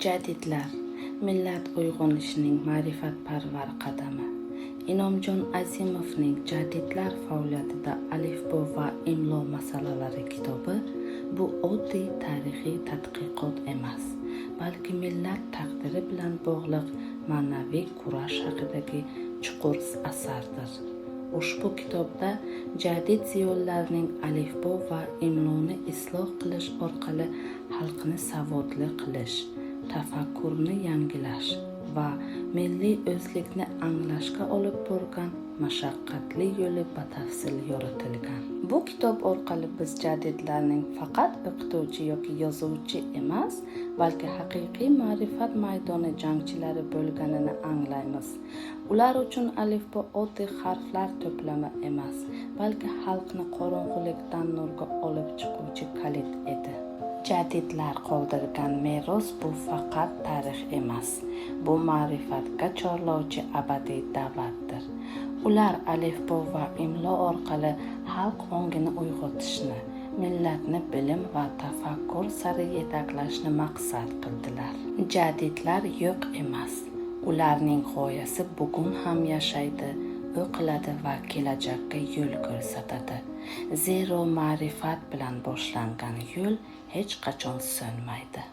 Jadidlar, millat uyg'onishining ma'rifatparvar qadami. Inomjon Azimovning Jadidlar faoliyatida alifbo va imlo masalalari kitobi bu oddiy tarixiy tadqiqot emas, balki millat taqdiri bilan bog'liq ma'naviy kurash haqidagi chuqur asardir. Ushbu kitobda jadid ziyolilarining alifbo va imloni isloh qilish orqali xalqni savodli qilish, tafakkurni yangilash va milliy o'zlikni anglashga olib borgan mashaqqatli yo'li batafsil yoritilgan. Bu kitob orqali biz jadidlarning faqat o'qituvchi yoki yozuvchi emas, balki haqiqiy ma'rifat maydoni jangchilari bo'lganini anglaymiz. Ular uchun alifbo oddiy harflar to'plami emas, balki xalqni qorong'ulikdan nurga olib chiquvchi kalit edi. Jadidlar qoldirgan meros bu faqat tarix emas, bu ma'rifatga chorlovchi abadiy da'vatdir. Ular alifbo va imlo orqali xalq ongini uyg'otishni, millatni bilim va tafakkur sari yetaklashni maqsad qildilar. Jadidlar yo'q emas. Ularning g'oyasi bugun ham yashaydi, o'qiladi va kelajakka yo'l ko'rsatadi. Zero ma'rifat bilan boshlangan yo'l hech qachon so'nmaydi.